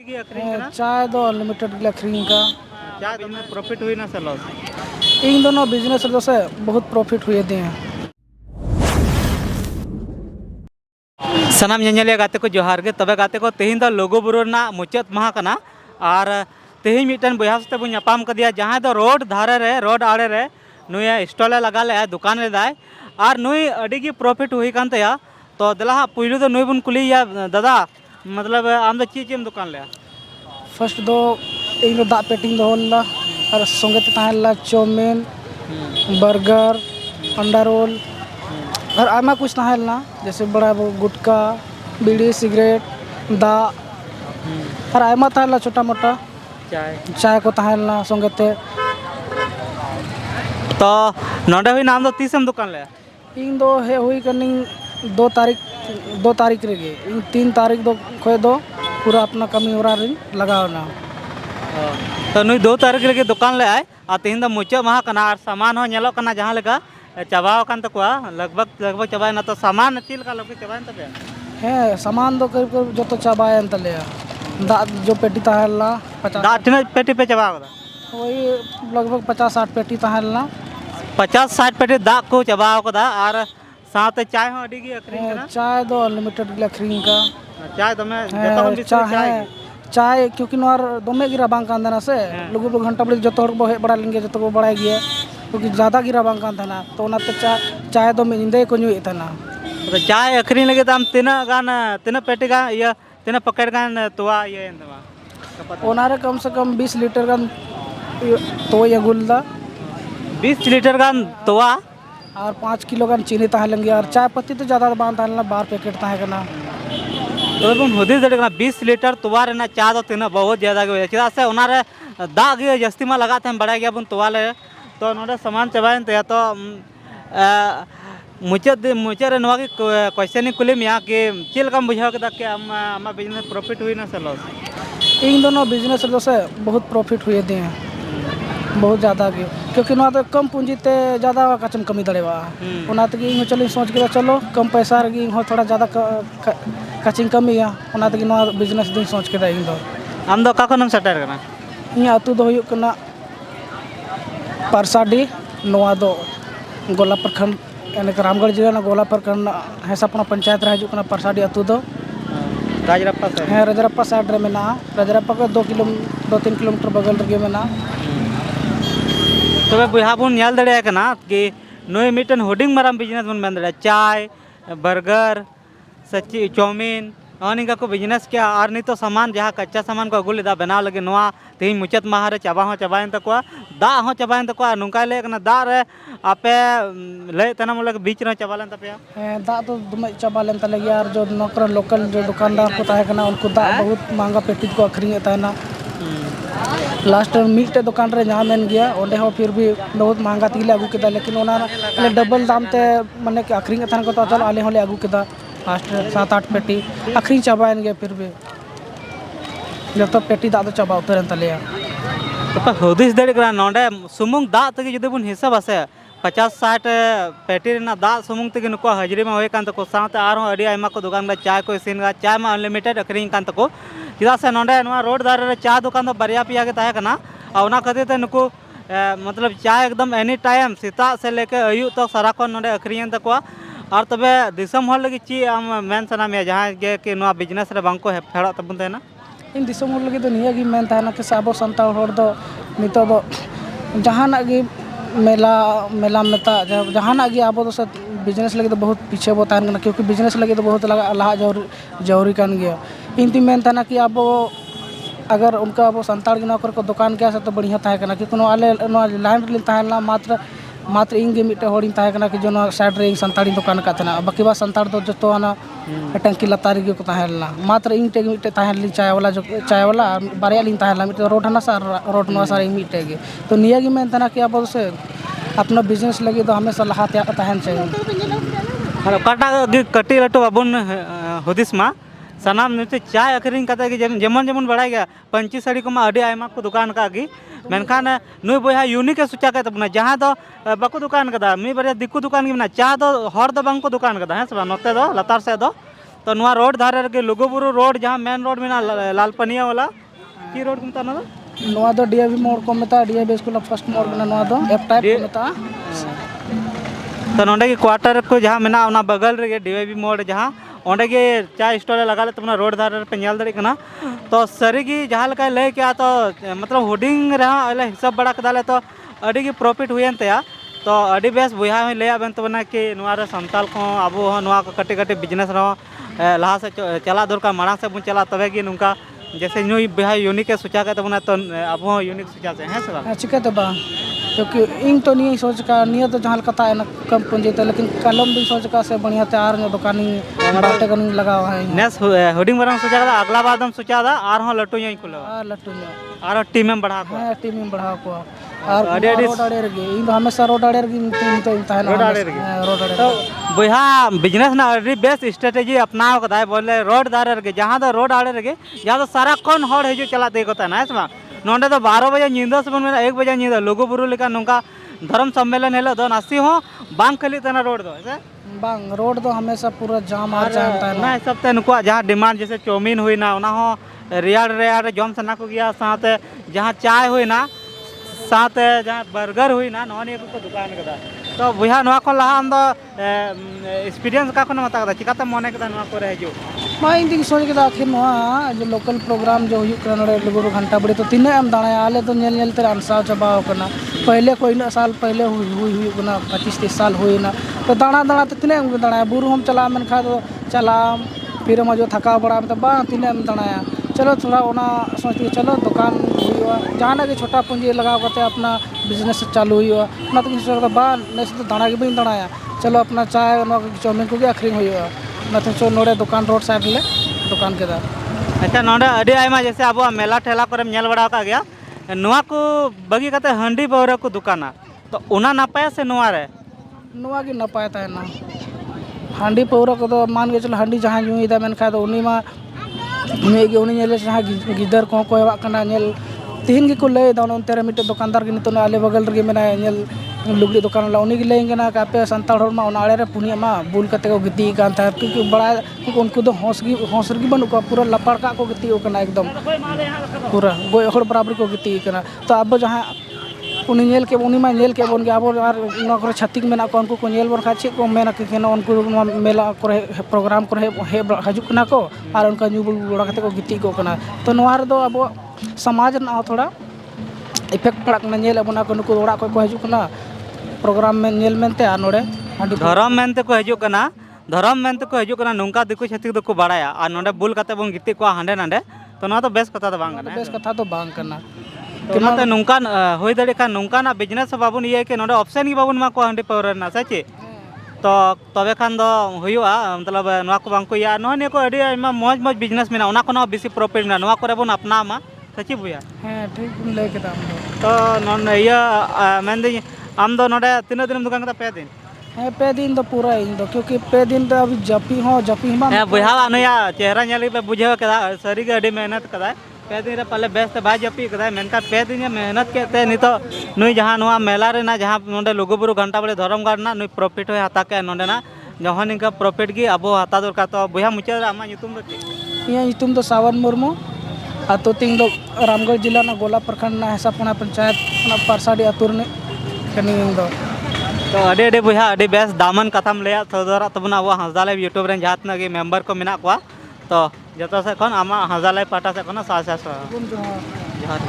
चाय दो अनलिमिटेड के अखरीन का चाय तो में प्रॉफिट हुई ना से लॉस इन दोनों बिजनेस से बहुत प्रॉफिट हुए थे सानाम ñeñeliya गाते को जोहार गे तबे गाते को तेहिं द लोगो बुरु ना मुचाद माह कना और तेहिं मिटन बया सते बु ñापाम कदिया जहां द रोड धारे रे रोड आड़े रे नुया स्टॉल लगा ले दुकान ले दाय और नुई अडी गी प्रॉफिट हुई कान तया तो दला पुइलु दो नुई बुन कुलिया दादा मतलब आम द चीम दुकान ले फर्स्ट दो इन दो दा पेटिंग दो होला और संगे ते ताहला चाउमीन बर्गर अंडा रोल और आमा कुछ ताहला जैसे बड़ा वो गुटका बीड़ी सिगरेट दा और आमा ताहला छोटा मोटा चाय को ताहला संगे ते तो नोडे हुई नाम दो तीसम दुकान ले इन दो है हुई कनिंग 2 तारीख रेगे इन 3 तारीख दो खोए दो पूरा अपना कमी हो रहा लगाओ ना तो नुई 2 तारीख लगे दुकान ले आए और तीन मुचाद माह कना और सामान हो नेलो कना जहां लेका चाबाव कान तकवा लगभग चाबाय ना तो सामान तिल का लगभग चाबाय तबे है सामान दो करीब जो तो चाबाय तले दा जो पेटी ताहला 50 दा तना पेटी पे चाबाव दा वही लगभग 50-60 पेटी ताहला 50-60 पेटी दा को चाबाव कदा और साथ चाय हो अडी गी अखरीन कना चाय दो अनलिमिटेड के अखरीन का चाय तो मैं जतो हम चाय क्योंकि नोर दमे गिरा बांग कान देना से लोग घंटा बड़ी जतो हर हे बड़ा लेंगे जतो को बड़ा गया क्योंकि ज़्यादा गिरा बांग कान देना तो ओनाते चाय दो मिंदे को न्यू इतना तो चाय अखरीन लगे तो हम तीना पेटी का या तीना पकड़ गान तोवा ये एंदवा ओनारे कम से कम 20 लीटर का तो ये गुलदा 20 लीटर का तोवा और 5 किलो का चीनी ताहलेंगे और चाय पत्ती तो ज़्यादा बांध ताहलना 12 पैकेट ताहना तो बन हुदिस दड़े 20 लीटर तोवा रे ना चा दो तीना बहुत ज़्यादा गे चदा से ओनारे दा गे जस्ती मा लगाते हम बड़ा गया बन तोवा ले तो नोडे सामान चाबायन ते तो मुचाद रे नवा के क्वेश्चन कुली मिया कि चेल कम बुझाव कदा कि आमा बिजनेस प्रॉफिट हुई ना से लॉस इन दोनों बिजनेस से बहुत प्रॉफिट हुए थे बहुत ज़्यादा के क्योंकि ना तो कम पूंजी ते ज़्यादा कचम कमी दड़ेवा उनाते कि इन चलो सोच के चलो कम पैसा रगी हो थोड़ा ज़्यादा कचिंग कमी है उनाते कि ना बिजनेस दिन सोच के इन दो आम दो का कोनम सेटर करना इन अतु दो हुयुक कना परसाडी नोआ दो गोला प्रखंड यानी रामगढ़ जिला ना गोला प्रखंड हेसापना पंचायत रह जुकना परसाडी अतु दो राजरप्पा से है राजरप्पा साइड रे मेना राजरप्पा को 2-3 किलोमीटर बगल रे मेना तबे बुहा बुन नेल दड़े कना कि नोय मिटन होडिंग माराम बिजनेस बन मेन दड़े चाय बर्गर सच्ची चाउमीन अनिका को बिजनेस क्या और नहीं तो सामान जहाँ कच्चा सामान को अगुल लेदा बनाव लगे नोआ तेही मुचाद माह रे चाबा हो चाबायन तकवा दा हो चाबायन तकवा नुका ले कना दा रे आपे ले तना मोले बीच रे चाबालन तपया दा तो दुमे चाबालन तले यार जो नौकर लोकल जो दुकानदार को ताहे कना उनको दा बहुत महंगा पेटी को अखरीन ताना लास्ट मिट्टे दुकान रे जहाँ मेन गया ओंडे हो फिर भी बहुत महंगा तीले अगू केदा लेकिन ओना डबल दाम ते माने कि अखरीन थान को तो चल आले होले अगू केदा लास्ट 7-8 पेटी अखरीन चाबायन गया फिर भी जब तक पेटी दा तो चाबा उतरन तलेया तो हुदिस दड़े कना नोंडे सुमुंग दा तगे जुदे बुन हिसाब आसे 50-60 पेटी रेना दा सुमुंग तगे नुको हाजिरी में होय कान तको साथ आरो अडी आयमा को दुकान ला चाय को इसिन चाय में अनलिमिटेड अखरीन कान तको चदा से नोंडे नवा रोड दारे रे चा दुकान तो बरिया पिया के ताहे कना आ ओना खातिर ते नुको मतलब चाय एकदम एनी टाइम सीता से लेके अयु तक सारा को नोंडे अखरीन तको और तबे दिसम हर लगी ची आम मेन सना में जहां गे कि नवा बिजनेस रे बांको फेड़ा तबन तेना इन दिसम हर लगी तो निया गी मेन ताना कि साबो संताल हर दो नितो दो जहाना गी मेला मेता जहाना गी आबो तो बिजनेस लगी तो बहुत पीछे बो तान क्योंकि बिजनेस लगी तो बहुत लहा जरूरी कान गया इन ती मेन ताना कि आबो अगर उनका अब संताड़ की नौकर को दुकान क्या तो बढ़िया था क्योंकि आले लाइन रे ताहना मात्र इंगे मिट्टे होड़ी ताहना कि जो साइड रे संताड़ी दुकान का था बाकी बा संताड़ दो जो तो आना टंकी लतारी के को ताहना मात्र इंग टे मिट्टे ताहली चाय वाला बारिया लिंग ताहला मिट्टे रोड हना सा रोड नो सारे इंग मिट्टे के तो निया की मेन तना कि अब से अपना बिजनेस लगे तो हमेशा लहा ताहन चाहिए काटा कटी लटो बाबुन हुदिस मा सानाम निते चाय अखरीन कते कि जेमन जेमन बड़ा गया पंची साड़ी को मा अडी आयमा को दुकान का गी मेनखान नुई बोया यूनिक सुचा के तबना जहां दो बाको दुकान कदा मी बरे दिकु दुकान गी ना चा दो हर दो बांग को दुकान कदा है सब नोते दो लतार से दो तो नुआ रोड धारे रे लुगुबुरु रोड जहाँ मेन रोड में लालपनिया वाला की रोड को मता ना नोआ दो डीएवी मोड़ को मेता डीएवी स्कूल फर्स्ट मोड़ में नोआ दो एफ टाइप को मेता तो नोडे की क्वार्टर को जहाँ मेना उना बगल रे डीएवी मोड़ जहाँ ओंडे के चाय स्टॉल लगा ले तुमना रोड धारे पे नेल दड़ी कना तो सरी की जहाँ लका ले क्या तो मतलब हुडिंग रहा अले हिसाब बड़ा कदाले तो अड़ी की प्रॉफिट हुएन तया तो अड़ी बेस बुहा ले आबेन तो बना कि नुआ रे संताल को अब नुआ को कटे कटे बिजनेस रहो लाहा से चला दरकार माड़ा से बुन चला तबे की नुका जैसे नुई बिहा यूनिक के सोचा के तबना तो अब यूनिक सोचा से हैं सब चिकते बा क्योंकि इन तो नहीं सोच का नियत तो जहाँ कता है ना कम पूंजी तो लेकिन कलम भी सोच का से बढ़िया तैयार में दुकानी बाटे का नहीं लगा हुआ है नेस होर्डिंग बरंग सोचा था अगला बार दम सोचा था आर हो लट्टू यहीं खुला लट्टू में आर टीम में बढ़ा को हाँ टीम में बढ़ा को और रोड आड़े रगे इन हमेशा रोड आड़े रगे तो इंतहा रोड आड़े रगे रोड आड़े तो बुहा बिजनेस ना अड़ी बेस्ट स्ट्रेटेजी अपनाव कदा बोले रोड दारे रगे जहाँ तो रोड आड़े रगे जहाँ तो सारा कौन हॉर हिजू चला दे को ना है नोंडे तो 12 बजे नींदा से 1 बजे नींदा लुगुबुरु लेका नोंका धर्म सम्मेलन हेलो दो नासी हो बांग खली तना रोड दो ऐसे बांग रोड दो हमेशा पूरा जाम आ जाता है ना सब ते नुको जहाँ डिमांड जैसे चाउमीन हुई ना उना हो रियाड़ रियाड़ जम सना को गया साथ जहाँ चाय हुई ना साथ जहाँ बर्गर हुई ना नॉन को दुकान कदा तो बुहा नवा को लहा हम दो एक्सपीरियंस का को मता कदा चिकाते मने कदा नवा को रह जो मा इन दिन सोच के आखिर नवा जो लोकल प्रोग्राम जो हुई करन रे लुगुरु घंटा बड़ी तो तीन एम दाना आले तो नेल नेल तेरे अनसाव चबाव करना पहले कोई ना साल पहले हुई ना 25-30 साल हुई ना तो दाना दाना तो तीन एम दाना बुरु हम चला मन खा तो चला फिर मजो थका बड़ा तो बा तीन एम दाना चलो थोड़ा ओना सोचते चलो दुकान हुआ जहाँ के छोटा पूंजी लगा करते अपना बिजनेस चालू हुआ ना तो सोचता बा नहीं तो दाना के भी दाना चलो अपना चाय चाउमीन को आखिरी हुआ ना तो नोड़े दुकान रोड साइड ले दुकान के दार अच्छा नोडे अड़ी आयमा जैसे अब मेला ठेला करे नेल बड़ा का गया नुआ को बगी कते हंडी बौरा को दुकाना तो उना नापाया से नुआ रे नुआ की नपाय ता ना हांडी पौरा को तो मान के चलो हांडी जहाँ यूँ इदा मेन खा तो उन्हीं मा उन्हीं उन्हीं नेले जहाँ गिदर को एवा कना नेल तीन की को ले दानो तेरे मिटे दुकानदार के नितो आले बगल रे मेना नेल लुगड़ी दुकान ला उन्हीं के लेंगे ना कापे संताल मा उनाड़े रे पुनिया मा बुल कते को गिती कान था क्योंकि बड़ा क्योंकि उनको तो हौसगी बनु को पूरा लपड़ का को गिती कना एकदम पूरा गोय हड़ बराबर को गिती कना तो अब जहाँ उन्हीं नेल के उन्हीं मा नेल के बोन के अब और छत्तीक मेना को उनको को नेल बोन खा को मेना के उनको मेला करे प्रोग्राम करे हे हजु कना को और उनका न्यू बड़ा कते को गिती को कना तो नोहार दो अब समाज ना थोड़ा इफेक्ट पड़ा कना नेल अबना को नुको ओड़ा को हजु कना प्रोग्राम में नेल मेनते आ नोड़े धर्म मेनते को हजु कना धर्म मेनते को हजु कना नुका दिको छत्तीक दो को बाड़ाया और नोडे बुल कते बोन गिती को हांडे नांडे तो ना तो बेस कथा तो बांग कना बेस कथा तो बांग कना तो नौका हो दड़े खान नौका बिजनेस बाबन ये कि नोडे ऑप्शन ही बाबन मा को हांडी पावर ना सचे तो तबे खान दो हुआ मतलब नवा को बांग को या नोने को अड़ी आइमा मौज मौज बिजनेस मेना उना को बेसी प्रॉफिट ना नवा करे बोन अपना मा सची बुया हां ठीक ले के दाम तो नोन ये मेंदे आम दो नोडे तीन दिन दुकान का 5 दिन है 5 दिन तो पूरा इन दो क्योंकि 5 दिन तो अभी जपी मा बुहा अनया चेहरा नेल पे बुझे कदा सरी के अड़ी मेहनत कदा 5 दिन पहले बेस्ट बाय जपी कदा मेनका 5 दिन मेहनत के नितो नुई जहाँ नुआ मेला रे ना जहाँ नोडे लुगुबुरु घंटा बड़े धर्म गाड़ ना नुई प्रॉफिट हो हता के नोडे ना जहाँ निका प्रॉफिट की अब हता दरकार तो बुहा मुचा आमा नितुम दो इया नितुम तो सावन मुर्मू आतो तिंग दो रामगढ़ जिला ना गोला प्रखंड ना हेसापुना पंचायत ना परसाडी आतुर ने कनी दो तो अडे अडे बुहा अडे बेस्ट दामन कथम ले थोदरा तबना वो हंसदाले यूट्यूब रे जहाँ के मेंबर को मेना को तो जतो से खन आमा हंसदाले पाटा से कोना सास सास जोहार